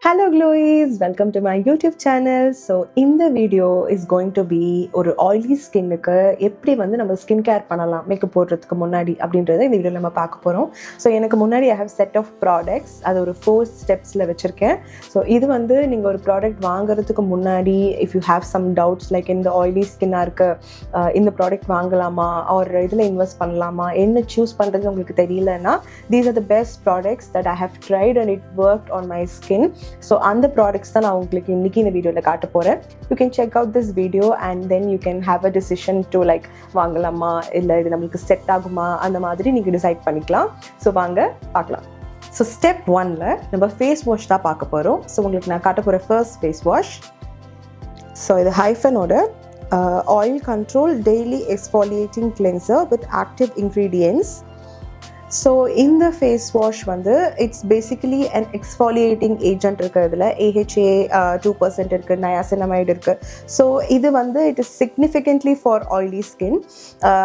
Hello Glowies, welcome to my YouTube channel. So இந்த video is going to be ஒரு oily ஸ்கின்னுக்கு எப்படி வந்து நம்ம ஸ்கின் கேர் பண்ணலாம் மேக்கப் போடுறதுக்கு முன்னாடி அப்படின்றத இந்த வீடியோவில் நம்ம பார்க்க போகிறோம். ஸோ எனக்கு முன்னாடி I have set of products, அது ஒரு 4 ஸ்டெப்ஸில் வச்சுருக்கேன். ஸோ இது வந்து நீங்கள் ஒரு ப்ராடக்ட் வாங்குறதுக்கு முன்னாடி if you have some doubts like இந்த ஆயிலி ஸ்கின்னாக இருக்குது, இந்த ப்ராடக்ட் வாங்கலாமா ஒரு இதில் இன்வெஸ்ட் பண்ணலாமா, என்ன சூஸ் பண்ணுறது உங்களுக்கு தெரியலன்னா, these are the best products that I have tried and it worked on my skin. So அந்த ப்ராடக்ட்ஸ் தான் நான் உங்களுக்கு இன்றைக்கி இந்த வீடியோவில் காட்ட போகிறேன். You can check out this video and then you can have a decision to like வாங்கலாமா இல்லை இது நம்மளுக்கு செட் ஆகுமா அந்த மாதிரி நீங்கள் டிசைட் பண்ணிக்கலாம். ஸோ வாங்க பார்க்கலாம். ஸோ ஸ்டெப் 1ல் நம்ம ஃபேஸ் வாஷ் தான் பார்க்க போகிறோம். ஸோ உங்களுக்கு நான் காட்ட போகிற ஃபர்ஸ்ட் ஃபேஸ் வாஷ். ஸோ இது ஹைஃபனோட oil control daily exfoliating cleanser with active ingredients. So இந்த ஃபேஸ் வாஷ் வந்து it's basically an exfoliating agent இருக்குது. இதில் AHA 2% இருக்குது, நயாசினமைடு இருக்குது. ஸோ இது வந்து it is significantly for oily skin.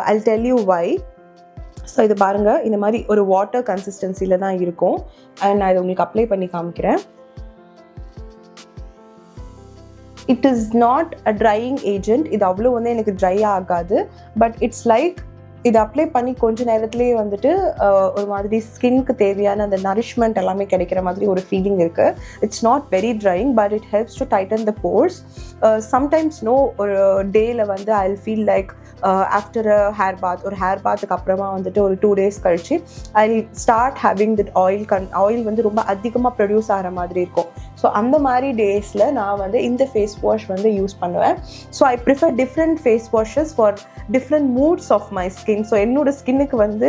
I'll tell you why. So இது பாருங்கள், இந்த மாதிரி ஒரு வாட்டர் கன்சிஸ்டன்சியில் தான் இருக்கும். அண்ட் நான் இதை உங்களுக்கு அப்ளை பண்ணி காமிக்கிறேன். It is not a drying agent. இது அவ்வளோ வந்து எனக்கு ட்ரை ஆகாது. பட் இட்ஸ் லைக் இதை அப்ளை பண்ணி கொஞ்ச நேரத்துலேயே வந்துட்டு ஒரு மாதிரி ஸ்கின்க்கு தேவையான அந்த நரிஷ்மெண்ட் எல்லாமே கிடைக்கிற மாதிரி ஒரு ஃபீலிங் இருக்குது. It's not very drying but it helps to tighten the pores. Sometimes ஒரு டேயில் வந்து I will feel like after a hair bath, ஒரு ஹேர் பாத்துக்கு அப்புறமா வந்துட்டு ஒரு 2 days கழிச்சு I start having that oil வந்து ரொம்ப அதிகமாக ப்ரொடியூஸ் ஆகிற மாதிரி இருக்கும். ஸோ அந்த மாதிரி டேஸில் நான் வந்து இந்த ஃபேஸ் வாஷ் வந்து யூஸ் பண்ணுவேன். So I prefer different face washes for different moods of my skin. ஸோ என்னோட ஸ்கின்னுக்கு வந்து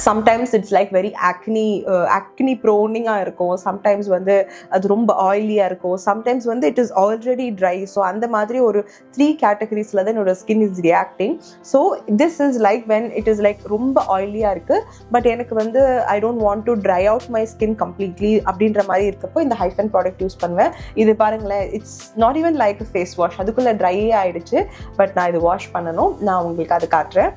sometimes it's like very acne ப்ரோனிங்காக இருக்கும், சம்டைம்ஸ் வந்து அது ரொம்ப ஆயிலியாக இருக்கும், சம்டைம்ஸ் வந்து it is already dry. So அந்த மாதிரி ஒரு 3 கேட்டகரிஸில் தான் என்னோட skin is reacting. So this is like when it is like ரொம்ப ஆயிலியாக இருக்குது பட் எனக்கு வந்து I don't want to try out my skin completely அப்படின்ற மாதிரி இருக்கப்போ இந்த ஹைஃபன் ப்ராடக்ட் யூஸ் பண்ணுவேன். இது பாருங்களேன், it's not even like a face wash, அதுக்குள்ளே ட்ரையே ஆகிடுச்சு. பட் நான் இது வாஷ் பண்ணணும், நான் உங்களுக்கு அது காட்டுறேன்.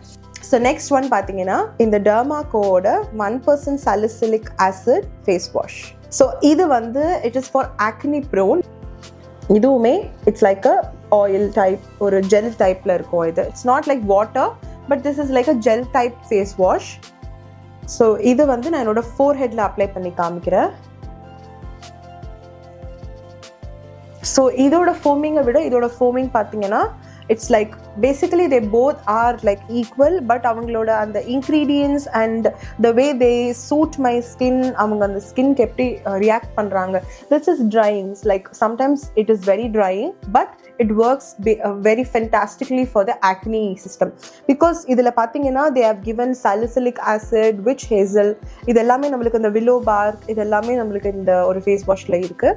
ஸோ நெக்ஸ்ட் ஒன் பார்த்தீங்கன்னா இந்த டெர்மாகோட 1% salicylic acid face wash. So இது வந்து it is for acne prone. இதுவுமே it's like a oil type, ஒரு ஜெல் டைப்பில் இருக்கும். இது it's not like water but this is like a gel type face wash. So இது வந்து நான் என்னோட ஃபோர்ஹெட்டில் அப்ளை பண்ணி காமிக்கிறேன். ஸோ இதோட ஃபோமிங்கை விட இதோட ஃபோமிங் பார்த்தீங்கன்னா it's like basically they both are like equal but avangaloda and the ingredients and the way they suit my skin, avanga and the skin kepti react pandranga. This is drying, like sometimes it is very drying but it works very fantastically for the acne system because idhula pathina they have given salicylic acid, witch hazel, idellame namalukku and the willow bark, idellame namalukku in the or face wash la irukku.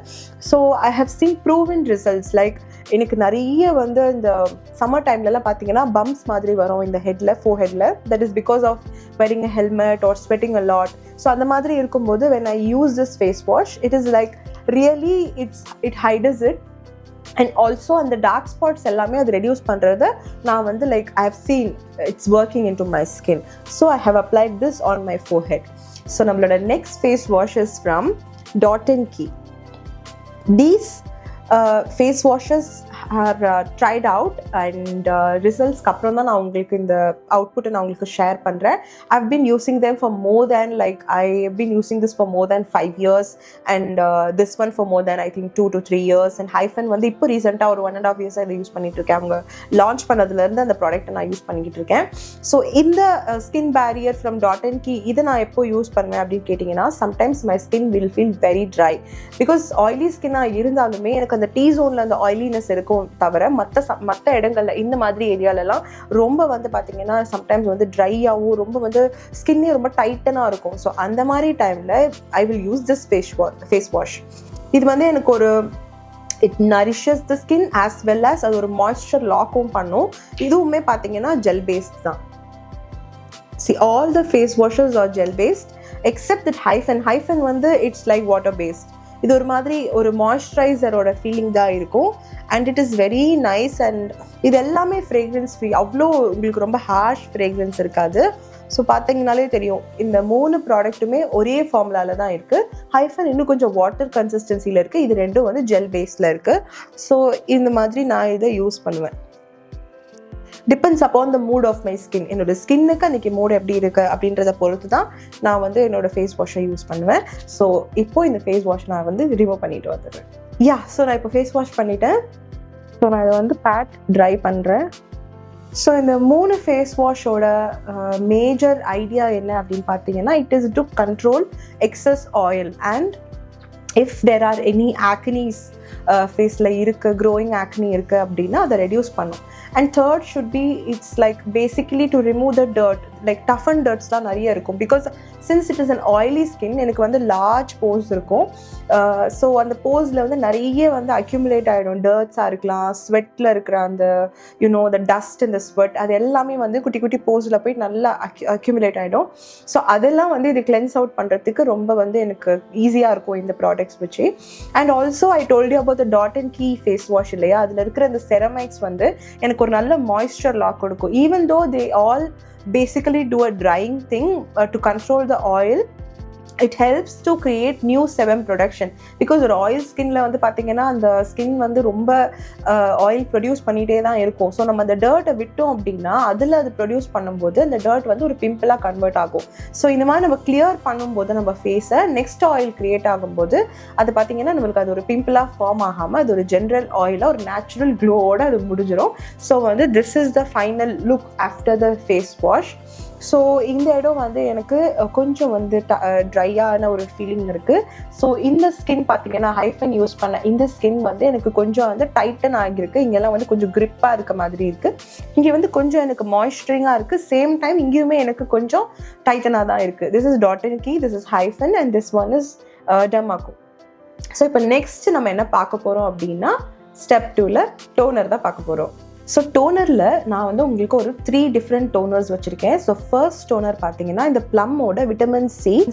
So I have seen proven results. Like எனக்கு நிறைய வந்து இந்த summer டைம்லலாம் பார்த்தீங்கன்னா bumps மாதிரி வரும் இந்த ஹெட்டில், ஃபோர்ஹெட்டில். That is because of wearing a helmet or sweating a lot. So அந்த மாதிரி இருக்கும்போது when I use this face wash it is like really it hides it and also அந்த டார்க் ஸ்பாட்ஸ் எல்லாமே அது ரெடியூஸ் பண்ணுறது நான் வந்து like I have seen it's working into my skin. So I have applied this on my forehead. So நம்மளோட next face wash is from Dot & Key. These face washes are tried out and results அப்புறம் தான் நான் உங்களுக்கு இந்த அவுட்புட்டை நான் உங்களுக்கு share பண்ணுறேன். I've been using them for more than like I have been using this for more than 5 years and this one for more than I think 2 to 3 years and Hyphen வந்து இப்போ ரீசெண்டாக ஒரு 1.5 years இதை use பண்ணிட்டு இருக்கேன். அவங்க launch பண்ணதுலேருந்து அந்த ப்ராடக்ட்டை நான் யூஸ் பண்ணிக்கிட்டு இருக்கேன். ஸோ இந்த skin barrier from Dot & Key இதை நான் எப்போ யூஸ் பண்ணுவேன் அப்படின்னு கேட்டிங்கன்னா sometimes my skin will feel very dry because oily ஸ்கின்னாக இருந்தாலுமே எனக்கு அந்த டீ ஜோனில் அந்த ஆயிலினஸ் இருக்கும் தவிர மற்ற இடங்கள்ல இந்த மாதிரி ஏரியாலலாம் ரொம்ப வந்து பார்த்தீங்கன்னா சம்டைம்ஸ் வந்து ட்ரையாகவும் ரொம்ப வந்து ஸ்கின்னே ரொம்ப டைட்டனாக இருக்கும். ஸோ அந்த மாதிரி டைமில் I will use this face wash. இது வந்து எனக்கு ஒரு it nourishes the skin as well as அது ஒரு மாய்ஸ்சர் லாக்கும் பண்ணும். இதுவுமே பார்த்தீங்கன்னா ஜெல் பேஸ்ட் தான். See, all the face washes are gel based except that Hyphen வந்து it's like water based. இது ஒரு மாதிரி ஒரு மாய்ஸ்சரைசரோட ஃபீலிங் தான் இருக்கும் and it is very nice and இது எல்லாமே ஃப்ரேக்ரன்ஸ் ஃப்ரீ. அவ்வளோ உங்களுக்கு ரொம்ப ஹார்ஷ் ஃப்ரேக்ரன்ஸ் இருக்காது. ஸோ பார்த்தீங்கனாலே தெரியும் இந்த 3 ப்ராடக்ட்டுமே ஒரே ஃபார்முலாவில் தான் இருக்குது. ஹைஃபன் இன்னும் கொஞ்சம் வாட்டர் கன்சிஸ்டன்சியில் இருக்குது, இது ரெண்டும் வந்து ஜெல் பேஸில் இருக்குது. ஸோ இந்த மாதிரி நான் இதை யூஸ் பண்ணுவேன். Depends upon the mood of my skin. என்னோட ஸ்கின்னுக்கு அன்றைக்கி மூட் எப்படி இருக்குது அப்படின்றத பொறுத்து தான் நான் வந்து என்னோடய ஃபேஸ் வாஷை யூஸ் பண்ணுவேன். ஸோ இப்போது இந்த ஃபேஸ் வாஷ் நான் வந்து ரிமூவ் பண்ணிட்டு வந்துடுறேன். ஸோ நான் இப்போ ஃபேஸ் வாஷ் பண்ணிட்டேன். ஸோ நான் இதை வந்து பேட் ட்ரை பண்ணுறேன். ஸோ இந்த 3 ஃபேஸ் வாஷோட மேஜர் ஐடியா என்ன அப்படின்னு பார்த்தீங்கன்னா, it is to control excess oil and if there are any acnes ஃபேஸில் இருக்குது, க்ரோயிங் ஆக்னி இருக்குது அப்படின்னா அதை ரெடியூஸ் பண்ணும். And third should be it's like basically to remove the dirt, like tough and டர்ட்ஸ்லாம் நிறைய இருக்கும். Because since it is an oily skin, எனக்கு வந்து லார்ஜ் போர்ஸ் இருக்கும். ஸோ அந்த போர்ஸில் வந்து நிறைய வந்து அக்யூமுலேட் ஆகிடும். டர்ட்ஸாக இருக்கலாம், ஸ்வெட்டில் இருக்கிற அந்த த டஸ்ட் இந்த ஸ்வெட், அது எல்லாமே வந்து குட்டி குட்டி போர்ஸில் போய் நல்லா அக்யூமுலேட் ஆகிடும். ஸோ அதெல்லாம் வந்து இது கிளென்ஸ் அவுட் பண்ணுறதுக்கு ரொம்ப வந்து எனக்கு ஈஸியாக இருக்கும் இந்த ப்ராடக்ட்ஸ் வச்சு. And also I told you about the Dot and Key face wash இல்லையா, அதில் இருக்கிற அந்த செரமைட்ஸ் வந்து எனக்கு ஒரு நல்ல மாய்ஸ்சர் லாக் கொடுக்கும். Even though they all basically do a drying thing to control the oil, it helps to create new sebum production. because ஒரு ஆயில் ஸ்கின்ல வந்து பார்த்தீங்கன்னா அந்த ஸ்கின் வந்து ரொம்ப ஆயில் ப்ரொடியூஸ் பண்ணிகிட்டே தான் இருக்கும். ஸோ நம்ம அந்த டர்ட்டை விட்டோம் அப்படின்னா அதில் அது ப்ரொடியூஸ் பண்ணும்போது அந்த டர்ட் வந்து ஒரு பிம்பிளாக கன்வெர்ட் ஆகும். ஸோ இந்த மாதிரி நம்ம கிளியர் பண்ணும்போது நம்ம ஃபேஸை நெக்ஸ்ட் ஆயில் க்ரியேட் ஆகும்போது அது பார்த்தீங்கன்னா நம்மளுக்கு அது ஒரு பிம்பிளாக ஃபார்ம் ஆகாமல் அது ஒரு ஜென்ரல் ஆயிலாக ஒரு நேச்சுரல் க்ளோவோடு அது முடிஞ்சிடும். ஸோ வந்து this is the final look after the face wash. So இந்த இடம் வந்து எனக்கு கொஞ்சம் வந்து ட்ரையான ஒரு ஃபீலிங் இருக்குது. ஸோ இந்த ஸ்கின் பார்த்தீங்கன்னா ஹைஃபன் யூஸ் பண்ண இந்த ஸ்கின் வந்து எனக்கு கொஞ்சம் வந்து டைட்டன் ஆகியிருக்கு. இங்கெல்லாம் வந்து கொஞ்சம் க்ரிப்பாக இருக்க மாதிரி இருக்குது. இங்கே வந்து கொஞ்சம் எனக்கு மாய்ஸ்சரிங்காக இருக்குது. சேம் டைம் இங்கேயுமே எனக்கு கொஞ்சம் டைட்டனாக தான் இருக்குது. This is Dot and Key, this is Hyphen and this one is Dermaco. So இப்போ நெக்ஸ்ட் நம்ம என்ன பார்க்க போகிறோம் அப்படின்னா, ஸ்டெப் 2ல் டோனர் தான் பார்க்க போகிறோம். ஸோ டோனரில் நான் வந்து உங்களுக்கு ஒரு 3 டிஃப்ரெண்ட் டோனர்ஸ் வச்சுருக்கேன். ஸோ ஃபர்ஸ்ட் டோனர் பார்த்தீங்கன்னா இந்த ப்ளம்மோட விட்டமின்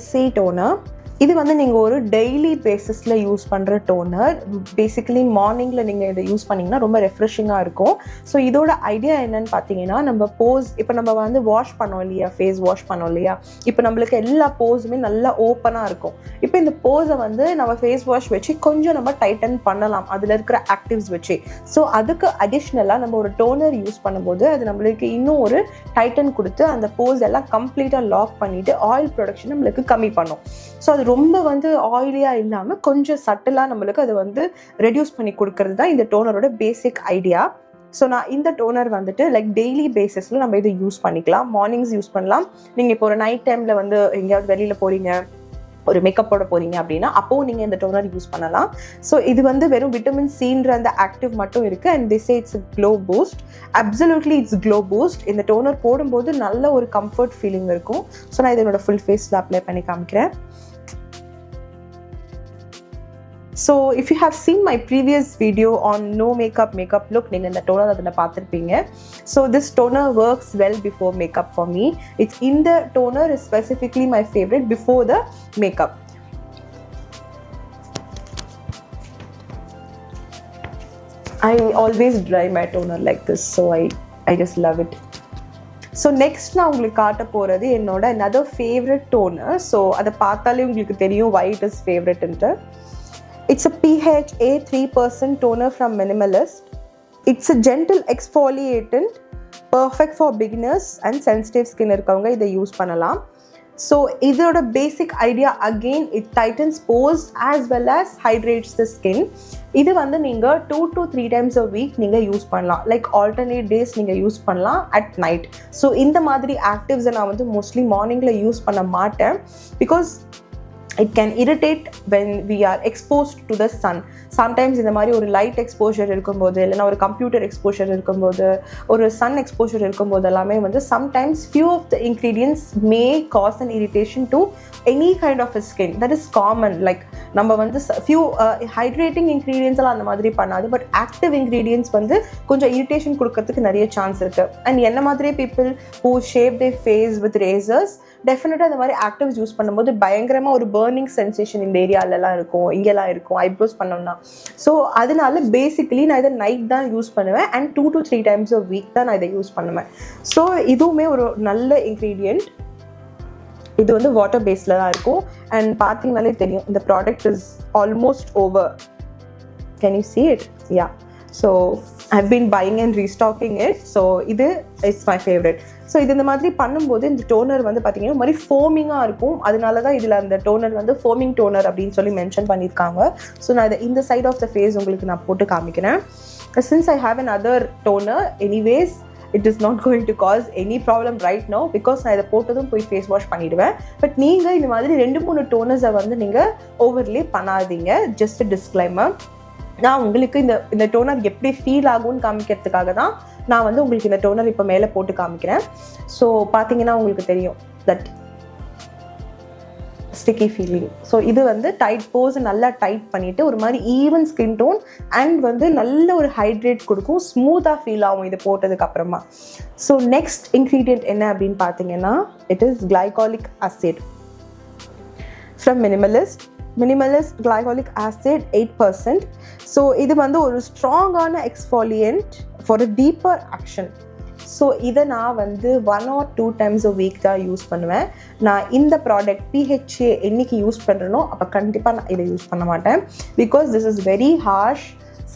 சி டோனர். இது வந்து நீங்கள் ஒரு டெய்லி பேசிஸில் யூஸ் பண்ணுற டோனர். பேசிக்கலி மார்னிங்கில் நீங்கள் இதை யூஸ் பண்ணிங்கன்னா ரொம்ப ரெஃப்ரெஷிங்காக இருக்கும். ஸோ இதோட ஐடியா என்னன்னு பார்த்தீங்கன்னா, நம்ம போஸ் இப்போ நம்ம வந்து வாஷ் பண்ணோம் இல்லையா, ஃபேஸ் வாஷ் பண்ணோம் இல்லையா, இப்போ நம்மளுக்கு எல்லா போஸுமே நல்லா ஓப்பனாக இருக்கும். இப்போ இந்த போஸை வந்து நம்ம ஃபேஸ் வாஷ் வச்சு கொஞ்சம் நம்ம டைட்டன் பண்ணலாம் அதில் இருக்கிற ஆக்டிவ்ஸ் வச்சு. ஸோ அதுக்கு அடிஷ்னலாக நம்ம ஒரு டோனர் யூஸ் பண்ணும்போது அது நம்மளுக்கு இன்னும் ஒரு டைட்டன் கொடுத்து அந்த போஸ் எல்லாம் கம்ப்ளீட்டாக லாக் பண்ணிவிட்டு ஆயில் ப்ரொடக்ஷன் நம்மளுக்கு கம்மி பண்ணும். ஸோ அது ரொம்ப வந்து ஆயிலியாக இல்லாமல் கொஞ்சம் சட்டிலாக நம்மளுக்கு அது வந்து ரெடியூஸ் பண்ணி கொடுக்கறது தான் இந்த டோனரோட பேசிக் ஐடியா. ஸோ நான் இந்த டோனர் வந்துட்டு லைக் டெய்லி பேசிஸில் நம்ம இதை யூஸ் பண்ணிக்கலாம். மார்னிங்ஸ் யூஸ் பண்ணலாம். நீங்கள் இப்போ ஒரு நைட் டைமில் வந்து எங்கேயாவது வெளியில் போகிறீங்க, ஒரு மேக்கப் போட போகிறீங்க அப்படின்னா அப்போது நீங்கள் இந்த டோனர் யூஸ் பண்ணலாம். ஸோ இது வந்து வெறும் விட்டமின் சின்ற அந்த ஆக்டிவ் மட்டும் இருக்குது. And this it's glow boost. Absolutely it's glow boost. இந்த டோனர் போடும்போது நல்ல ஒரு கம்ஃபர்ட் ஃபீலிங் இருக்கும். ஸோ நான் இதனோட ஃபுல் ஃபேஸில் அப்ளை பண்ணி காமிக்கிறேன். So if you have seen my previous video on no makeup look, நீங்கள் இந்த டோனர் அதில் பார்த்துருப்பீங்க. So this toner works well before makeup for me. It's in the toner is specifically my favorite before the makeup. I always dry my toner like this, so I just love it. So next நான் உங்களுக்கு காட்ட போகிறது என்னோட another favorite toner. So அதை பார்த்தாலே உங்களுக்கு தெரியும் why it is favorite-ன்ட்டு. It's a PHA 3% toner from Minimalist. It's a gentle exfoliatant, perfect for beginners and sensitive skin இருக்கவங்க இதை யூஸ் பண்ணலாம். ஸோ இதோட basic idea again it Titans force as well as hydrates the skin. இது வந்து நீங்கள் 2 to 3 times a week நீங்கள் use பண்ணலாம். Like alternate days நீங்கள் யூஸ் பண்ணலாம் அட் நைட். ஸோ இந்த மாதிரி ஆக்டிவ்ஸை நான் வந்து மோஸ்ட்லி மார்னிங்கில் யூஸ் பண்ண மாட்டேன். Because it can irritate when we are exposed to the sun. Sometimes இந்த மாதிரி ஒரு லைட் எக்ஸ்போஷர் இருக்கும்போது, இல்லைனா ஒரு கம்ப்யூட்டர் எக்ஸ்போஷர் இருக்கும்போது, ஒரு சன் எக்ஸ்போஷர் இருக்கும்போது எல்லாமே வந்து sometimes few of the ingredients may cause an irritation to any kind of a skin. That is common. Like நம்ம வந்து few hydrating ingredients எல்லாம் அந்த மாதிரி பண்ணாது, பட் active ingredients வந்து கொஞ்சம் இரிட்டேஷன் கொடுக்கறதுக்கு நிறைய சான்ஸ் இருக்குது. அண்ட் என்ன மாதிரி people who shave their face with razors, டெஃபினட்டாக இந்த மாதிரி ஆக்டிவ்ஸ் யூஸ் பண்ணும்போது பயங்கரமாக ஒரு பர்னிங் சென்சேஷன் இந்த ஏரியாலலாம் இருக்கும், இங்கெல்லாம் இருக்கும் ஐப்ரோஸ் பண்ணோம்னா. ஸோ அதனால பேசிக்கலி நான் இதை நைட் தான் யூஸ் பண்ணுவேன் and 2 to 3 times a week தான் நான் இதை யூஸ் பண்ணுவேன். ஸோ இதுவுமே ஒரு நல்ல இன்க்ரீடியண்ட். இது வந்து வாட்டர் பேஸில் தான் இருக்கும். அண்ட் பார்த்தீங்கனாலே தெரியும், இந்த product is almost over. Can you see it? yeah. So I've been buying and restocking it. So இது இட்ஸ் மை ஃபேவரட். ஸோ இது இந்த மாதிரி பண்ணும்போது இந்த டோனர் வந்து பார்த்தீங்கன்னா ஒரு மாதிரி ஃபோமிங்காக இருக்கும். அதனால தான் இதில் அந்த டோனர் வந்து ஃபோமிங் டோனர் அப்படின்னு சொல்லி மென்ஷன் பண்ணியிருக்காங்க. ஸோ நான் இதை இந்த சைட் ஆஃப் த ஃபேஸ் உங்களுக்கு நான் போட்டு காமிக்கிறேன். Since I have an other toner anyways, it is not going to cause any problem right now because நான் இதை போட்டதும் போய் ஃபேஸ் வாஷ் பண்ணிவிடுவேன். பட் நீங்கள் இந்த மாதிரி 2-3 டோனர்ஸை வந்து நீங்கள் ஓவர்லே பண்ணாதீங்க. Just disclaimer. நான் உங்களுக்கு இந்த டோனர் எப்படி ஃபீல் ஆகும்னு காமிக்கிறதுக்காக தான் நான் வந்து உங்களுக்கு இந்த டோனர் இப்போ மேலே போட்டு காமிக்கிறேன். ஸோ பார்த்தீங்கன்னா உங்களுக்கு தெரியும் தட் ஸ்டிக்கி ஃபீலிங். ஸோ இது வந்து டைட் போஸ் நல்லா டைட் பண்ணிவிட்டு ஒரு மாதிரி ஈவன் ஸ்கின் டோன் அண்ட் வந்து நல்ல ஒரு ஹைட்ரேட் கொடுக்கும், ஸ்மூத்தாக ஃபீல் ஆகும் இது போட்டதுக்கப்புறமா. ஸோ நெக்ஸ்ட் இன்க்ரீடியன்ட் என்ன அப்படின்னு பார்த்தீங்கன்னா it is glycolic acid from Minimalist glycolic acid 8%. So இது வந்து ஒரு ஸ்ட்ராங்கான exfoliant for a deeper action. So இதை நான் வந்து 1 or 2 times a week தான் யூஸ் பண்ணுவேன். நான் இந்த ப்ராடக்ட் PHA என்னைக்கு யூஸ் பண்ணுறேனோ அப்போ கண்டிப்பாக நான் இதை யூஸ் பண்ண மாட்டேன். Because this is very harsh.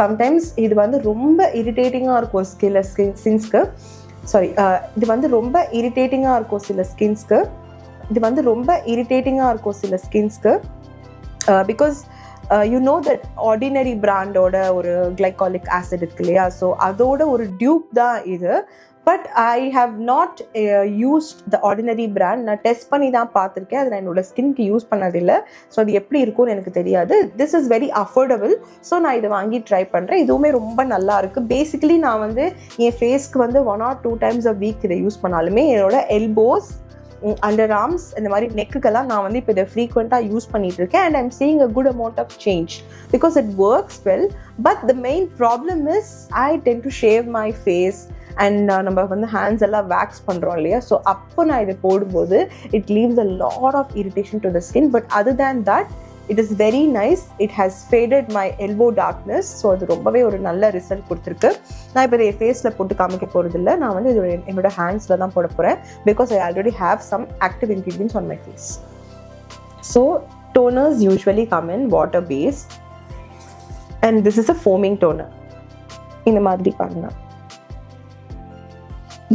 Sometimes இது வந்து ரொம்ப இரிட்டேட்டிங்காக இருக்கும் ஸ்கின்ஸ்க்கு. இது வந்து ரொம்ப இரிட்டேட்டிங்காக இருக்கும் சில ஸ்கின்ஸ்க்கு. Because you know that Ordinary பிராண்டோட ஒரு கிளைகாலிக் ஆசிட் இருக்கு இல்லையா, ஸோ அதோட ஒரு டியூப் தான் இது. But I have not used the Ordinary brand. நான் டெஸ்ட் பண்ணி தான் பார்த்துருக்கேன், அது நான் என்னோட ஸ்கின்க்கு யூஸ் பண்ணதில்லை. ஸோ அது எப்படி இருக்கும்னு எனக்கு தெரியாது. This is very affordable. So நான் இதை வாங்கி ட்ரை பண்ணுறேன். இதுவுமே ரொம்ப நல்லா இருக்குது. பேசிக்கலி நான் வந்து என் ஃபேஸ்க்கு வந்து 1 or 2 times a week இதை யூஸ் பண்ணாலுமே என்னோட எல்போஸ், அண்டர் ஆர்ம்ஸ், இந்த மாதிரி நெக்குக்கெல்லாம் நான் வந்து இப்போ இதை ஃப்ரீக்வெண்ட்டாக யூஸ் பண்ணிட்டு இருக்கேன். And I'm seeing a good amount of change because it works well. But the main problem is I tend to shave my face and நம்ம வந்து ஹேண்ட்ஸ் எல்லாம் வேக்ஸ் பண்ணுறோம் இல்லையா, ஸோ அப்போ நான் இதை போடும்போது it leaves a lot of irritation to the skin. But other than that it is very nice. It has faded my elbow darkness. So அது ரொம்பவே ஒரு நல்ல ரிசல்ட் கொடுத்துருக்கு. நான் இப்போ என் ஃபேஸில் போட்டு காமிக்க போகிறதில்ல, நான் வந்து இது என்னோட ஹேண்ட்ஸில் தான் போட போகிறேன் because I already have some active ingredients on my face. So toners usually come in water based and this is a foaming toner. இந்த மாதிரி பாருங்க.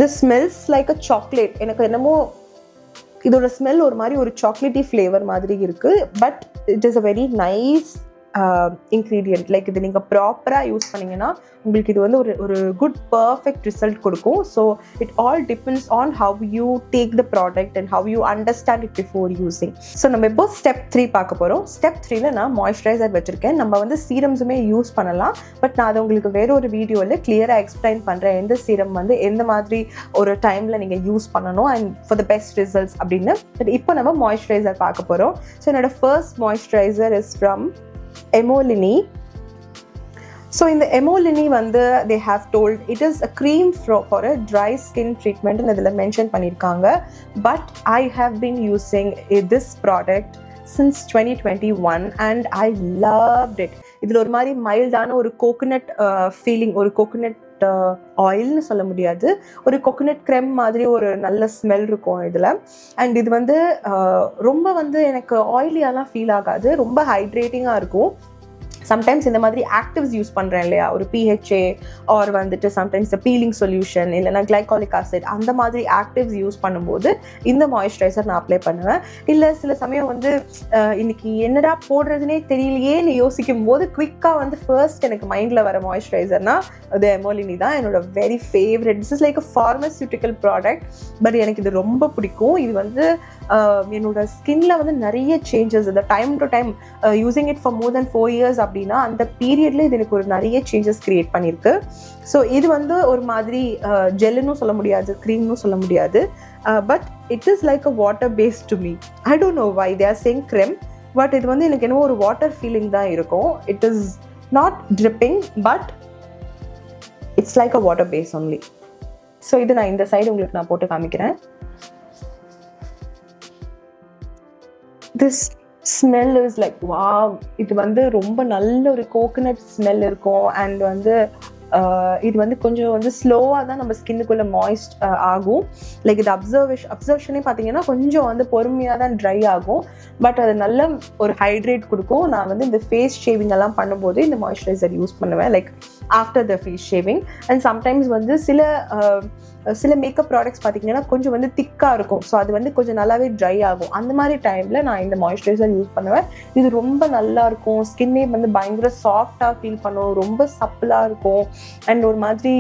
This smells like a chocolate. எனக்கு என்னமோ இதோட ஸ்மெல் ஒரு மாதிரி ஒரு சாக்லேட்டி ஃப்ளேவர் மாதிரி இருக்குது. But it is a very nice ingredient. Like இது நீங்கள் ப்ராப்பராக யூஸ் பண்ணிங்கன்னா உங்களுக்கு இது வந்து ஒரு குட் பர்ஃபெக்ட் ரிசல்ட் கொடுக்கும். So it all depends on how you take the product and how you understand it before using. So நம்ம இப்போ ஸ்டெப் 3 பார்க்க போகிறோம். ஸ்டெப் 3ல நான் மாய்ஸ்சரைசர் வச்சுருக்கேன். நம்ம வந்து சீரம்ஸுமே யூஸ் பண்ணலாம். பட் நான் அதை உங்களுக்கு வேற ஒரு வீடியோவில் கிளியராக எக்ஸ்பிளைன் பண்ணுறேன், எந்த சீரம் வந்து எந்த மாதிரி ஒரு டைமில் நீங்கள் யூஸ் பண்ணணும் and for the best results அப்படின்னு. பட் இப்போ நம்ம மாய்ஸ்சரைசர் பார்க்க போகிறோம். ஸோ என்னோட first moisturiser is from Emolini. So in the Emolini வந்து they have told it is a cream for a dry skin treatment and அதில் mention பண்ணியிருக்காங்க. But I have been using this product since 2021 and I loved it. இதில் ஒரு மாதிரி மைல்டான ஒரு coconut feeling, ஒரு coconut ஆயில்னு சொல்ல முடியாது, ஒரு கோகோனட் க்ரெம் மாதிரி ஒரு நல்ல ஸ்மெல் இருக்கும் இதில். அண்ட் இது வந்து ரொம்ப வந்து எனக்கு ஆயிலியாலாம் ஃபீல் ஆகாது, ரொம்ப ஹைட்ரேட்டிங்காக இருக்கும். சம்டைம்ஸ் இந்த மாதிரி ஆக்டிவ்ஸ் யூஸ் பண்ணுறேன் இல்லையா, ஒரு PHA ஆர் வந்துட்டு சம்டைம்ஸ் பீலிங் சொல்யூஷன் இல்லைனா கிளைகாலிக் ஆசிட், அந்த மாதிரி ஆக்டிவ்ஸ் யூஸ் பண்ணும்போது இந்த மாய்ஸ்சரைசர் நான் அப்ளை பண்ணுவேன். இல்லை சில சமயம் வந்து இன்னைக்கு என்னடா போடுறதுனே தெரியலையேன்னு யோசிக்கும் போது குவிக்காக வந்து ஃபர்ஸ்ட் எனக்கு மைண்டில் வர மாய்ஸ்சரைசர்னால் அது எமோலினி தான். என்னோட very favourite. This is like a pharmaceutical product. But எனக்கு இது ரொம்ப பிடிக்கும். இது வந்து என்னோட ஸ்கின்ல வந்து நிறைய சேஞ்சஸ், இந்த time to time using it for more then 4 years அப்படின்னா அந்த பீரியட்ல இது எனக்கு ஒரு நிறைய சேஞ்சஸ் கிரியேட் பண்ணியிருக்கு. ஸோ இது வந்து ஒரு மாதிரி ஜெல்லுன்னு சொல்ல முடியாது, க்ரீம்னு சொல்ல முடியாது. But it is like a water base to me. I don't know why they are saying cream, but இது வந்து எனக்கு என்னவோ ஒரு வாட்டர் ஃபீலிங் தான் இருக்கும். It is not dripping but it's like a water base only. So இது நான் இந்த சைடு உங்களுக்கு நான் போட்டு காமிக்கிறேன். This smell is like wow. இது வந்து ரொம்ப நல்ல ஒரு கோகோனட் ஸ்மெல் இருக்கும். அண்ட் வந்து இது வந்து கொஞ்சம் வந்து ஸ்லோவாக தான் நம்ம ஸ்கின்னுக்குள்ளே மாய்ஸ்ட் ஆகும். லைக் இது அப்சர்வேஷனே பார்த்தீங்கன்னா கொஞ்சம் வந்து பொறுமையாக தான் ட்ரை ஆகும். பட் அது நல்ல ஒரு ஹைட்ரேட் கொடுக்கும். நான் வந்து இந்த ஃபேஸ் ஷேவிங் எல்லாம் பண்ணும்போது இந்த மாய்ஸ்சரைசர் யூஸ் பண்ணுவேன், like after the face shaving. And sometimes வந்து சில மேக்கப் ப்ராடக்ட்ஸ் பார்த்தீங்கன்னா கொஞ்சம் வந்து திக்காக இருக்கும். ஸோ அது வந்து கொஞ்சம் நல்லாவே ட்ரை ஆகும். அந்த மாதிரி டைமில் நான் இந்த மாய்ஸ்சரைசர் யூஸ் பண்ணுவேன். இது ரொம்ப நல்லா இருக்கும். ஸ்கின்னே வந்து பயங்கர சாஃப்டாக ஃபீல் பண்ணும், ரொம்ப சப்பிளாக இருக்கும். அண்ட் ஒரு மாதிரி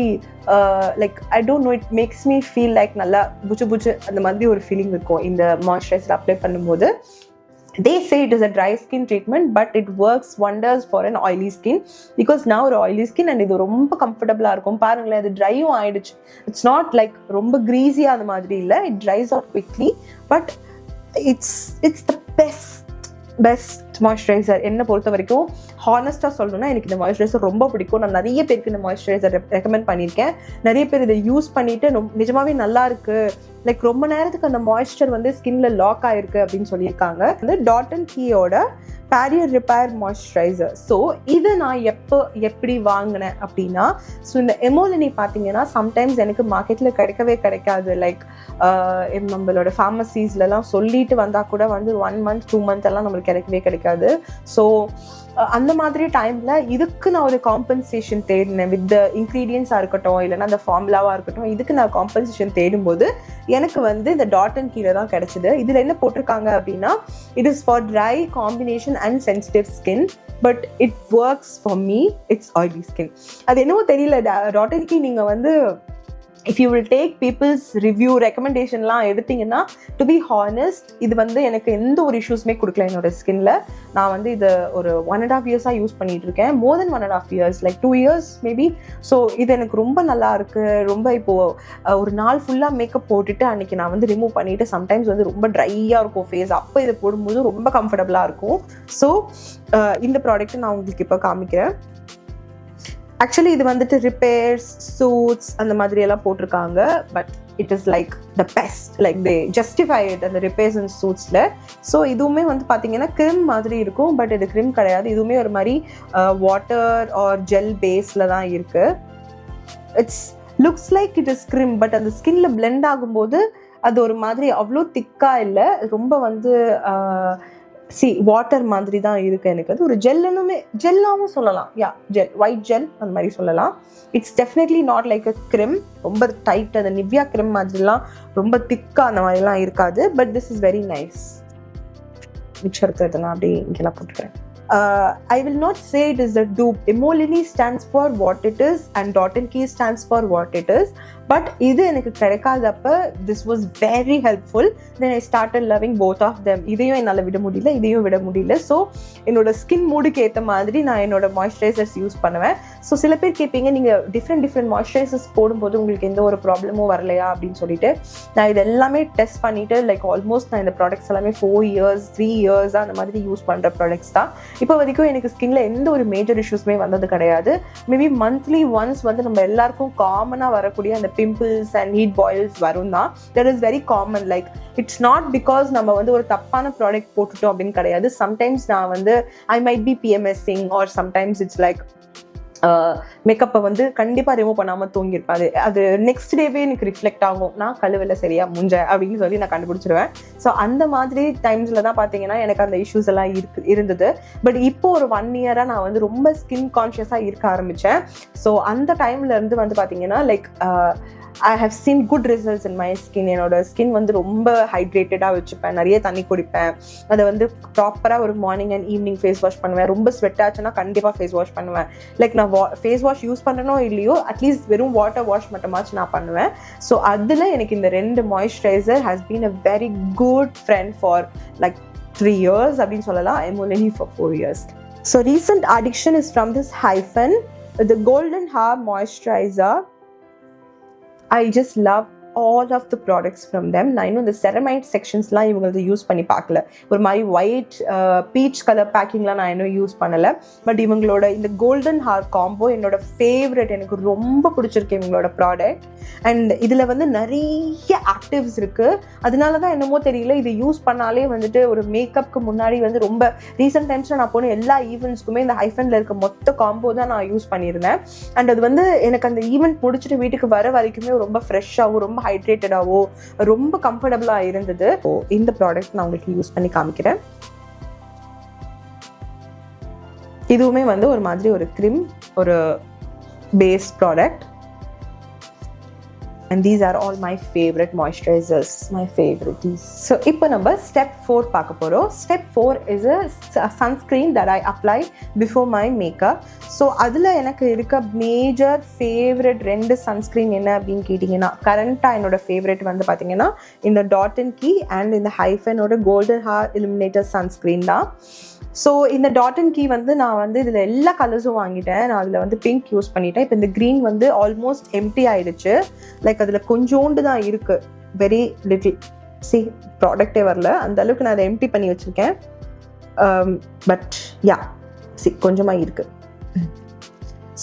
like I don't no, it makes me feel like நல்லா புச்சு அந்த மாதிரி ஒரு ஃபீலிங் இருக்கும் இந்த மாய்ஸ்சரைசர் அப்ளை பண்ணும்போது. They say it is a dry skin treatment, but it works wonders for an oily skin, because now ஒரு oily skin and இது ரொம்ப கம்ஃபர்டபுளாக இருக்கும். பாருங்களேன், இது ட்ரையும் ஆயிடுச்சு. இட்ஸ் நாட் லைக் ரொம்ப க்ரீஸியாக அந்த மாதிரி இல்லை. It ட்ரைஸ் out quickly, but it's the best moisturiser என்னை பொறுத்த வரைக்கும். ஹானஸ்ட்டாக சொல்லணும்னா எனக்கு இந்த மாய்ஸ்சரைசர் ரொம்ப பிடிக்கும். நான் நிறைய பேருக்கு இந்த மாய்ஸ்சரைசர் ரெக்கமெண்ட் பண்ணியிருக்கேன். நிறைய பேர் இதை யூஸ் பண்ணிவிட்டு நிஜமாவே நல்லா இருக்குது, லைக் ரொம்ப நேரத்துக்கு அந்த மாய்ஸ்சர் வந்து ஸ்கின்ல லாக் ஆயிருக்கு அப்படின்னு சொல்லியிருக்காங்க. வந்து டாட் அண்ட் கீயோட பேரியர் ரிப்பேர் மாய்ஸ்சரைசர். ஸோ இது நான் எப்படி வாங்கினேன் அப்படின்னா, ஸோ இந்த எமோலினி பார்த்தீங்கன்னா சம்டைம்ஸ் எனக்கு மார்க்கெட்டில் கிடைக்காது. லைக் நம்மளோட ஃபார்மசிஸ்லாம் சொல்லிட்டு வந்தால் கூட வந்து 1 month 2 month எல்லாம் நம்மளுக்கு கிடைக்காது. ஸோ அந்த மாதிரி டைமில் இதுக்கு நான் ஒரு காம்பன்சேஷன் தேடினேன். வித் த இன்க்ரீடியன்ஸாக இருக்கட்டும், இல்லைன்னா அந்த ஃபார்முலாவாக இருக்கட்டும், இதுக்கு நான் காம்பன்சேஷன் தேடும்போது எனக்கு வந்து இந்த டாட் அண்ட் கீழே தான் கிடைச்சிது. இதில் என்ன போட்டிருக்காங்க அப்படின்னா, it is for try combination and sensitive skin, but it works for me, it's oily skin. அது என்னவோ தெரியல, டாட் அண்ட் கீ நீங்கள் வந்து if you will take people's review recommendationலாம் எடுத்தீங்கன்னா, to be honest, இது வந்து எனக்கு எந்த ஒரு இஷ்யூஸுமே கொடுக்கல என்னோட ஸ்கின்ல. நான் வந்து இது ஒரு 1.5 years யூஸ் பண்ணிட்டு இருக்கேன். மோர் தென் 1.5 years, like 2 years maybe. So இது எனக்கு ரொம்ப நல்லா இருக்கு. ரொம்ப இப்போது ஒரு நாள் ஃபுல்லாக மேக்கப் போட்டுட்டு அன்றைக்கி நான் வந்து ரிமூவ் பண்ணிவிட்டு சம்டைம்ஸ் வந்து ரொம்ப ட்ரையாக இருக்கும் ஃபேஸ், அப்போ இதை போடும்போது ரொம்ப கம்ஃபர்டபுளாக இருக்கும். ஸோ இந்த ப்ராடக்ட்டை நான் உங்களுக்கு இப்போ காமிக்கிறேன். ஆக்சுவலி இது வந்துட்டு ரிப்பேர்ஸ், சூட்ஸ் அந்த மாதிரி எல்லாம் போட்டிருக்காங்க. But it is like the best, like they justify it அந்த ரிப்பேர்ஸ் அண்ட் சூட்ஸில். ஸோ இதுவுமே வந்து பார்த்தீங்கன்னா க்ரிம் மாதிரி இருக்கும், பட் இது க்ரிம் கிடையாது. இதுவுமே ஒரு மாதிரி வாட்டர் ஆர் ஜெல் பேஸில் தான் இருக்குது. It's looks like it is crimp, but அந்த ஸ்கின்ல பிளெண்ட் ஆகும்போது அது ஒரு மாதிரி அவ்வளோ திக்காக இல்லை, ரொம்ப வந்து வாட்டர் மாதிரி தான் இருக்குது. எனக்கு அது ஒரு ஜெல்லாகவும் சொல்லலாம். ஜெல், ஒயிட் ஜெல் அந்த மாதிரி சொல்லலாம். It's definitely not like a crimp, ரொம்ப டைட் அந்த நிவ்யா க்ரிம் மாதிரிலாம் ரொம்ப திக்காக அந்த மாதிரிலாம் இருக்காது. But this is very nice. மிச்சம் இருக்கிறதுலாம் அப்படி இங்கெல்லாம் போட்டுக்கிறேன். I will not say it is a dupe. Emolini stands for what it is and Dot & Key stands for what it is. But இது எனக்கு கிடைக்காதப்ப this was very helpful. Then I started loving both of them. இதையும் என்னால் விட முடியல, இதையும் விட முடியல. So என்னோட ஸ்கின் மூடுக்கு ஏற்ற மாதிரி நான் என்னோட மாய்ஸ்சரைசர்ஸ் யூஸ் பண்ணுவேன். ஸோ சில பேர் கேட்பீங்க, நீங்கள் டிஃப்ரெண்ட் மாய்ஸ்சரைசர்ஸ் போடும்போது உங்களுக்கு எந்த ஒரு ப்ராப்ளமும் வரலையா அப்படின்னு சொல்லிட்டு. நான் இது எல்லாமே டெஸ்ட் பண்ணிவிட்டு லைக் ஆல்மோஸ்ட் நான் இந்த ப்ராடக்ட்ஸ் எல்லாமே 4 years 3 years அந்த மாதிரி யூஸ் பண்ணுற ப்ராடக்ட்ஸ் தான். இப்போ வரைக்கும் எனக்கு ஸ்கின்ல எந்த ஒரு மேஜர் இஷ்யூஸுமே வந்தது கிடையாது. மேபி மந்த்லி ஒன்ஸ் வந்து நம்ம எல்லாருக்கும் காமனாக வரக்கூடிய அந்த பிம்பிள்ஸ் அண்ட் ஹீட் பாயில்ஸ் வரும் தான். That is very common. Like it's not because நம்ம வந்து ஒரு தப்பான ப்ராடக்ட் போட்டுட்டோம் அப்படின்னு கிடையாது. சம்டைம்ஸ் நான் வந்து I might be PMSing or sometimes it's like மேக்கப்பை வந்து கண்டிப்பாக ரிமூவ் பண்ணாமல் தூங்கியிருப்பேன். அது நெக்ஸ்ட் டேவே எனக்கு ரிஃப்ளெக்ட் ஆகும். நான் கழுவில சரியா முஞ்ச அப்படின்னு சொல்லி நான் கண்டுபிடிச்சிருவேன். ஸோ அந்த மாதிரி டைம்ஸில் தான் பார்த்தீங்கன்னா எனக்கு அந்த இஷ்யூஸ் எல்லாம் இருந்தது. பட் இப்போ ஒரு 1 year நான் வந்து ரொம்ப ஸ்கின் கான்ஷியஸாக இருக்க ஆரம்பித்தேன். ஸோ அந்த டைம்லேருந்து வந்து பார்த்தீங்கன்னா like I have seen good results in my skin. என்னோட ஸ்கின் வந்து ரொம்ப ஹைட்ரேட்டடாக வச்சுப்பேன், நிறைய தண்ணி குடிப்பேன். அதை வந்து ப்ராப்பராக ஒரு morning and evening face wash பண்ணுவேன். ரொம்ப ஸ்வெட் ஆச்சுன்னா கண்டிப்பாக ஃபேஸ் வாஷ் பண்ணுவேன். லைக் நான் ஃபேஸ் வாஷ் யூஸ் பண்ணனோ இல்லையோ அட்லீஸ்ட் வெறும் வாட்டர் வாஷ் மட்டுமாச்சு நான் பண்ணுவேன். ஸோ அதில் எனக்கு இந்த 2 moisturiser has been a very good friend for like 3 years அப்படின்னு சொல்லலாம். Emolini for 4 years. So recent addiction is from this Hyphen, the Golden Hour Moisturizer. I just love all of the products from them. நான் இன்னும் இந்த ceramide sectionsலாம் இவங்களது use பண்ணி பார்க்கல. ஒரு மாதிரி white peach colour பேக்கிங்லாம் நான் இன்னும் யூஸ் பண்ணலை. பட் இவங்களோட இந்த கோல்டன் ஹார் காம்போ என்னோட ஃபேவரட், எனக்கு ரொம்ப பிடிச்சிருக்கு இவங்களோட ப்ராடக்ட். அண்ட் இதில் வந்து நிறைய ஆக்டிவ்ஸ் இருக்குது. அதனால தான் என்னமோ தெரியல, இது யூஸ் பண்ணாலே வந்துட்டு ஒரு மேக்கப்புக்கு முன்னாடி வந்து ரொம்ப ரீசெண்ட் டைம்ஸில் நான் போன எல்லா ஈவெண்ட்ஸ்க்குமே இந்த ஹைஃபனில் இருக்க மொத்த காம்போ தான் நான் யூஸ் பண்ணியிருந்தேன். அண்ட் அது வந்து எனக்கு அந்த ஈவெண்ட் முடிச்சுட்டு வீட்டுக்கு வர வரைக்குமே ரொம்ப ஃப்ரெஷ்ஷாகவும் ரொம்ப ஹைட்ரேட்டடாகவோ ரொம்ப கம்ஃபர்டபுளாக இருந்தது. இந்த ப்ராடக்ட் நான் உங்களுக்கு யூஸ் பண்ணி காமிக்கிறேன். இதுவுமே வந்து ஒரு மாதிரி ஒரு க்ரீம், ஒரு base product. And these are all my favorite moisturizers, my favorite these. So இப்போ நம்ம step 4 பார்க்க போறோம். Step 4 is a sunscreen that I apply before my makeup. So அதில் எனக்கு இருக்க மேஜர் ஃபேவரட் 2 sunscreen என்ன அப்படின்னு கேட்டிங்கன்னா, கரண்ட்டாக என்னோட ஃபேவரட் வந்து பார்த்தீங்கன்னா இந்த Dot & Key அண்ட் இந்த ஹைஃபனோட கோல்டன் ஹார் இலுமினேட்டர் சன்ஸ்க்ரீன் தான். ஸோ இந்த Dot & Key வந்து நான் வந்து இதில் எல்லா கலர்ஸும் வாங்கிட்டேன். நான் அதில் வந்து பிங்க் யூஸ் பண்ணிட்டேன். இப்போ இந்த க்ரீன் வந்து ஆல்மோஸ்ட் எம்டி ஆயிடுச்சு. லைக் அதில் கொஞ்சோண்டு தான் இருக்குது, வெரி லிட்டில். சி ப்ராடக்டே வரல, அந்த அளவுக்கு நான் அதை எம்டி பண்ணி வச்சுருக்கேன். பட் யா சி கொஞ்சமாக இருக்குது.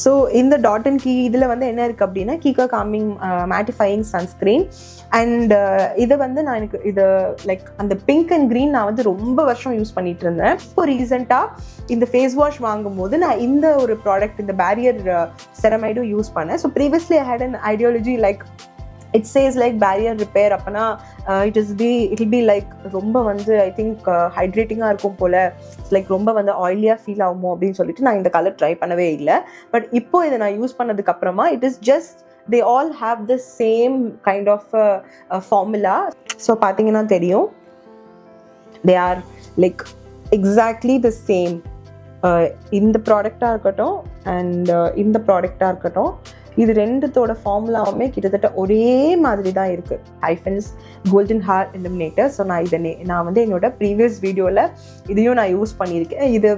ஸோ இந்த Dot & Key இதில் வந்து என்ன இருக்குது அப்படின்னா giga calming mattifying sunscreen. And இதை வந்து நான் எனக்கு இது லைக் அந்த பிங்க் அண்ட் க்ரீன் நான் வந்து ரொம்ப வருஷம் யூஸ் பண்ணிட்டு இருந்தேன். இப்போ ரீசெண்டாக இந்த ஃபேஸ் வாஷ் வாங்கும் போது நான் இந்த ஒரு ப்ராடக்ட், இந்த பேரியர் செரமைடும் யூஸ் பண்ணேன். So previously I had an ideology like it says like barrier repair. அப்போனா இட் வில் பி லைக் ரொம்ப வந்து ஐ திங்க் ஹைட்ரேட்டிங்காக இருக்கும் போல், லைக் ரொம்ப வந்து ஆயிலியாக ஃபீல் ஆகுமோ அப்படின்னு சொல்லிட்டு நான் இந்த கலர் ட்ரை பண்ணவே இல்லை. பட் இப்போ இதை நான் யூஸ் பண்ணதுக்கப்புறமா it is just they all have the same kind of formula. So பார்த்தீங்கன்னா தெரியும், they are like exactly the same. இந்த ப்ராடக்டாக இருக்கட்டும் அண்ட் இந்த ப்ராடக்டாக இருக்கட்டும், இது ரெண்டுத்தோட ஃபார்முலாவுமே கிட்டத்தட்ட ஒரே மாதிரி தான் இருக்குது. Hyphen's golden hour illuminator. ஸோ நான் வந்து என்னோட ப்ரீவியஸ் வீடியோவில் இதையும் நான் யூஸ் பண்ணியிருக்கேன். இது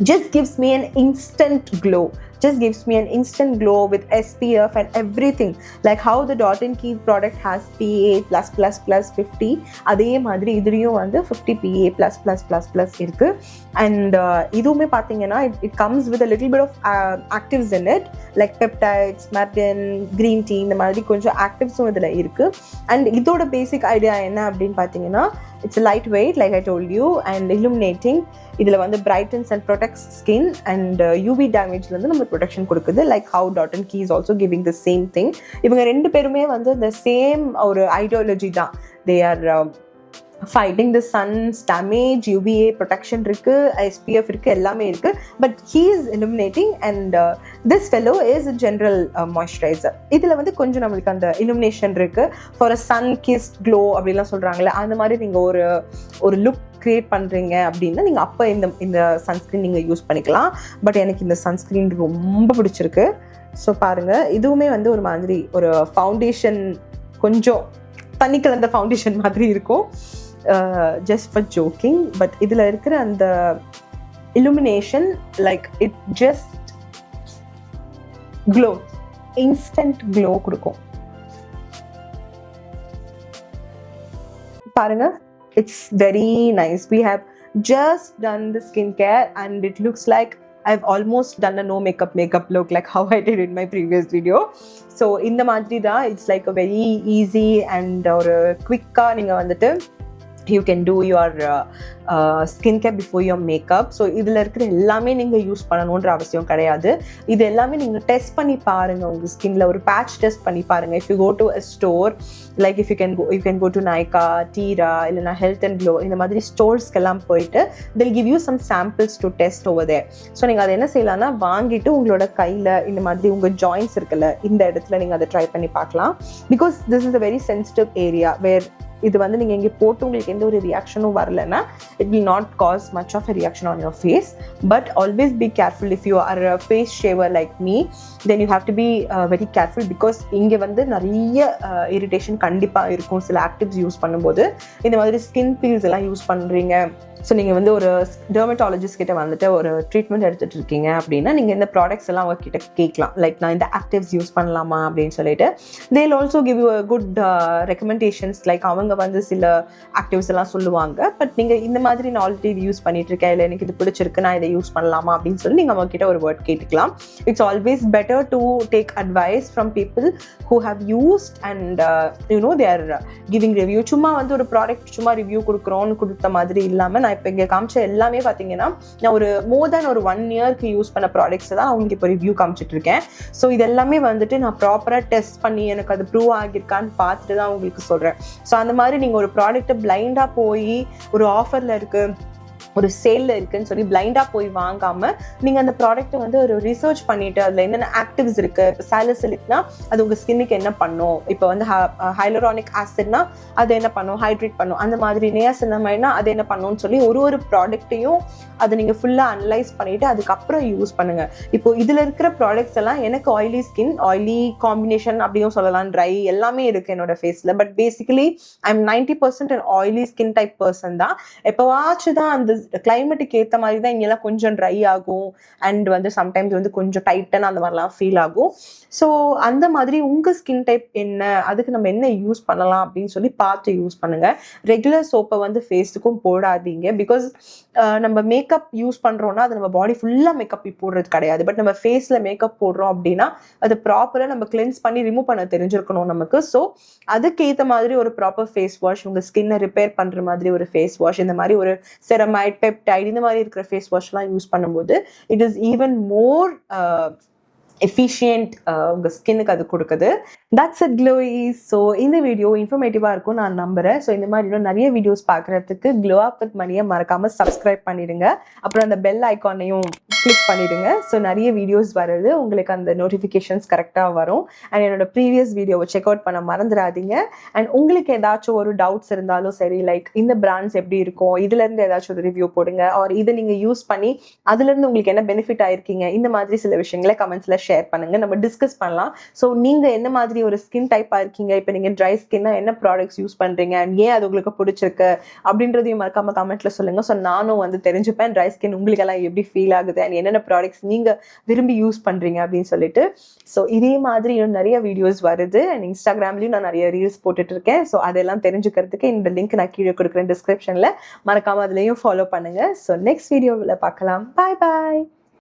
just gives me an instant glow, just gives me an instant glow with SPF and everything, like how the Dot & Key product has PA+++ 50, அதே மாதிரி இதுலயும் வந்து 50 PA+++ இருக்கு. அண்ட் இதுவுமே பார்த்தீங்கன்னா it comes with a little bit of actives in it, like peptides, மெர்டின், green tea, இந்த மாதிரி கொஞ்சம் ஆக்டிவ்ஸும் இதில் இருக்கு. அண்ட் இதோட பேசிக் ஐடியா என்ன அப்படின்னு பார்த்தீங்கன்னா, it's a lightweight like I told you and illuminating. இதில் வந்து brightens and protects skin and UV damageலேருந்து நம்ம ப்ரொடெக்ஷன் கொடுக்குது. Like how Dot & Key is also giving the same thing. இவங்க ரெண்டு பேருமே வந்து the same ஒரு ஐடியாலஜி தான். they are fighting the sun's damage, UVA protection இருக்கு, SPF இருக்கு, எல்லாமே இருக்கு. But he is illuminating and this fellow is a general moisturizer. இதில் வந்து கொஞ்சம் நம்மளுக்கு அந்த illumination இருக்கு. for a sun kissed glow அப்படிலாம் சொல்கிறாங்களே, அந்த மாதிரி நீங்கள் ஒரு லுக் க்ரியேட் பண்ணுறீங்க அப்படின்னா நீங்கள் அப்போ இந்த சன்ஸ்க்ரீன் நீங்கள் யூஸ் பண்ணிக்கலாம். பட் எனக்கு இந்த சன்ஸ்க்ரீன் ரொம்ப பிடிச்சிருக்கு. ஸோ பாருங்கள், இதுவுமே வந்து ஒரு மாதிரி ஒரு ஃபவுண்டேஷன், கொஞ்சம் தண்ணி கலந்த ஃபவுண்டேஷன் மாதிரி இருக்கும். Just for jogging. பட் இதில் இருக்கிற அந்த illumination, like it just glow, instant glow கொடுக்கும். பாருங்க, it's very nice. We have just done the skincare and it looks like I've almost done a no makeup look, like how I did in my previous video. So இந்த மாதிரி தான், it's like a very easy and ஒரு quick-ஆ நீங்கள் வந்துட்டு you can do your skincare before your makeup. So இதில் இருக்கிற எல்லாமே நீங்கள் யூஸ் பண்ணணுன்ற அவசியம் கிடையாது. இது எல்லாமே நீங்கள் டெஸ்ட் பண்ணி பாருங்கள். உங்கள் ஸ்கின்ல ஒரு பேட்ச் டெஸ்ட் பண்ணி பாருங்கள். If you go to a store, like if you can go to Nykaa, Tira, இல்லைனா ஹெல்த் அண்ட் க்ளோ, இந்த மாதிரி ஸ்டோர்ஸ்க்கெல்லாம் போயிட்டு they'll give you some samples to test over there. So நீங்கள் அதை என்ன செய்யலாம்னா, வாங்கிட்டு உங்களோட கையில் இந்த மாதிரி உங்கள் ஜாயின்ஸ் இருக்குல்ல, இந்த இடத்துல நீங்கள் அதை ட்ரை பண்ணி பார்க்கலாம். Because this is a very sensitive area where இது வந்து நீங்கள் இங்கே போட்டு உங்களுக்கு எந்த ஒரு ரியாக்ஷனும் வரலைன்னா it will not cause much of a reaction on your face. But always be careful. If you are a face shaver like me, then you have to be very careful because இங்கே வந்து நிறைய irritation கண்டிப்பாக இருக்கும். சில actives use பண்ணும்போது இந்த மாதிரி skin peels எல்லாம் யூஸ் பண்ணுறீங்க ஸோ நீங்கள் வந்து ஒரு டெர்மட்டாலஜிஸ்ட் கிட்ட வந்துட்டு ஒரு ட்ரீட்மெண்ட் எடுத்துகிட்டு இருக்கீங்க அப்படின்னா நீங்கள் இந்த ப்ராடக்ட்ஸ் எல்லாம் அவங்க கிட்ட கேட்கலாம். லைக் நான் இந்த ஆக்டிவ்ஸ் யூஸ் பண்ணலாமா அப்படின்னு சொல்லிட்டு தேல் also give you a good recommendations. Like அவங்க வந்து சில ஆக்டிவ்ஸ் எல்லாம் சொல்லுவாங்க. பட் நீங்கள் இந்த மாதிரி நான் ஆல்ரெடி யூஸ் பண்ணிட்டு இருக்கேன், இல்லை எனக்கு இது பிடிச்சிருக்கு, நான் இதை யூஸ் பண்ணலாமா அப்படின்னு சொல்லி நீங்கள் அவங்க கிட்ட ஒரு வேர்ட் கேட்டுக்கலாம். It's always better to take advice from people who have used and they are giving review. சும்மா வந்து ஒரு ப்ராடக்ட் சும்மா ரிவ்யூ கொடுக்குறோன்னு கொடுத்த மாதிரி இல்லாமல் நான் இப்போ இங்கே காமிச்ச எல்லாமே பார்த்தீங்கன்னா நான் ஒரு மோர் தேன் ஒரு 1 இயர்க்கு யூஸ் பண்ண ப்ராடக்ட்ஸ் தான் அவங்களுக்கு இப்போ ரிவ்யூ காமிச்சிட்டு இருக்கேன். ஸோ இது எல்லாமே வந்துட்டு நான் ப்ராப்பராக டெஸ்ட் பண்ணி எனக்கு அது ப்ரூவ் ஆகியிருக்கான்னு பார்த்துட்டு தான் உங்களுக்கு சொல்கிறேன். ஸோ அந்த மாதிரி நீங்கள் ஒரு ப்ராடக்ட்டை பிளைண்டாக போய் ஒரு ஆஃபரில் இருக்குது, ஒரு சேலில் இருக்குன்னு சொல்லி பிளைண்டாக போய் வாங்காமல் நீங்கள் அந்த ப்ராடக்ட்டை வந்து ஒரு ரிசர்ச் பண்ணிவிட்டு அதில் என்னென்ன ஆக்டிவ்ஸ் இருக்குது. இப்போ சாலிசிலிக்னா அது உங்கள் ஸ்கின்னுக்கு என்ன பண்ணும், இப்போ வந்து ஹைலூரானிக் ஆசிட்னா அது என்ன பண்ணும், ஹைட்ரேட் பண்ணும், அந்த மாதிரி நியாசினமைட்னா அது என்ன பண்ணும்னு சொல்லி ஒரு ப்ராடக்ட்டையும் அதை நீங்கள் ஃபுல்லாக அனலைஸ் பண்ணிவிட்டு அதுக்கப்புறம் யூஸ் பண்ணுங்கள். இப்போ இதில் இருக்கிற ப்ராடக்ட்ஸ் எல்லாம் எனக்கு ஆயிலி ஸ்கின், ஆயிலி காம்பினேஷன் அப்படியும் சொல்லலாம், ட்ரை எல்லாமே இருக்குது என்னோட ஃபேஸில். But basically I am 90% oily skin type person தான். எப்போவாச்சும் தான் அந்த கிளைமேட்டுக்கு ஏற்ற மாதிரி தான் இங்கெல்லாம் கொஞ்சம் ட்ரை ஆகும் அண்ட் வந்து சம்டைம்ஸ் வந்து கொஞ்சம் டைட்டன் அந்த மாதிரிலாம் ஃபீல் ஆகும். ஸோ அந்த மாதிரி உங்கள் ஸ்கின் டைப் என்ன, அதுக்கு நம்ம என்ன யூஸ் பண்ணலாம் அப்படின்னு சொல்லி பார்த்து யூஸ் பண்ணுங்கள். ரெகுலர் சோப்பை வந்து ஃபேஸுக்கும் போடாதீங்க. பிகாஸ் நம்ம மேக்கப் யூஸ் பண்ணுறோன்னா அது நம்ம பாடி ஃபுல்லாக மேக்கப் போடுறது கிடையாது. பட் நம்ம ஃபேஸில் மேக்கப் போடுறோம் அப்படின்னா அது ப்ராப்பராக நம்ம கிளென்ஸ் பண்ணி ரிமூவ் பண்ண தெரிஞ்சிருக்கணும் நமக்கு. ஸோ அதுக்கேற்ற மாதிரி ஒரு ப்ராப்பர் ஃபேஸ் வாஷ், உங்கள் ஸ்கின்னை ரிப்பேர் பண்ணுற மாதிரி ஒரு ஃபேஸ் வாஷ், இந்த மாதிரி ஒரு செரமைட், பெப்டைட் இந்த மாதிரி இருக்கிற ஃபேஸ் வாஷ்லாம் யூஸ் பண்ணும்போது it is even more efficient உங்கள் ஸ்கின்னுக்கு அது கொடுக்குது. That's it glowies. ஸோ இந்த வீடியோ இன்ஃபர்மேட்டிவாக இருக்கும் நான் நம்புகிறேன். ஸோ இந்த மாதிரி இன்னும் நிறைய வீடியோஸ் பார்க்குறதுக்கு க்ளோ அப் வித் மணியை மறக்காமல் சப்ஸ்கிரைப் பண்ணிடுங்க. அப்புறம் அந்த பெல் ஐக்கானையும் கிளிக் பண்ணிடுங்க. ஸோ நிறைய வீடியோஸ் வருது, உங்களுக்கு அந்த நோட்டிஃபிகேஷன்ஸ் கரெக்டாக வரும். அண்ட் என்னோட ப்ரீவியஸ் வீடியோவை செக் அவுட் பண்ண மறந்துடாதீங்க. அண்ட் உங்களுக்கு ஏதாச்சும் ஒரு டவுட்ஸ் இருந்தாலும் சரி, லைக் இந்த பிராண்ட்ஸ் எப்படி இருக்கும், இதுலேருந்து ஏதாச்சும் ஒரு ரிவ்யூ போடுங்க, ஆர் இதை நீங்கள் யூஸ் பண்ணி அதுலேருந்து உங்களுக்கு என்ன பெனிஃபிட் ஆயிருக்கீங்க, இந்த மாதிரி சில விஷயங்களை கமெண்ட்ஸில் ஷேர் பண்ணுங்க, நம்ம டிஸ்கஸ் பண்ணலாம். ஸோ நீங்கள் என்ன மாதிரி ஒரு ஸ்கின் டைப்பாக இருக்கீங்க, இப்போ நீங்கள் ட்ரை ஸ்கின்னா என்ன ப்ராடக்ட்ஸ் யூஸ் பண்ணுறீங்க அண்ட் ஏன் அது உங்களுக்கு பிடிச்சிருக்கு அப்படின்றதையும் மறக்காம கமெண்ட்டில் சொல்லுங்கள். ஸோ நானும் வந்து தெரிஞ்சுப்பேன் ட்ரை ஸ்கின் உங்களுக்கெல்லாம் எப்படி ஃபீல் ஆகுது அண்ட் என்னென்ன ப்ராடக்ட்ஸ் நீங்கள் விரும்பி யூஸ் பண்ணுறீங்க அப்படின்னு சொல்லிட்டு. ஸோ இதே மாதிரி இன்னும் நிறைய வீடியோஸ் வருது அண்ட் இன்ஸ்டாகிராம்லேயும் நான் நிறைய ரீல்ஸ் போட்டுட்டு இருக்கேன். ஸோ அதெல்லாம் தெரிஞ்சுக்கிறதுக்கு இந்த லிங்க் நான் கீழே கொடுக்குறேன் டிஸ்கிரிப்ஷனில், மறக்காமல் அதுலேயும் ஃபாலோ பண்ணுங்கள். ஸோ நெக்ஸ்ட் வீடியோவில் பார்க்கலாம். பாய் பாய்.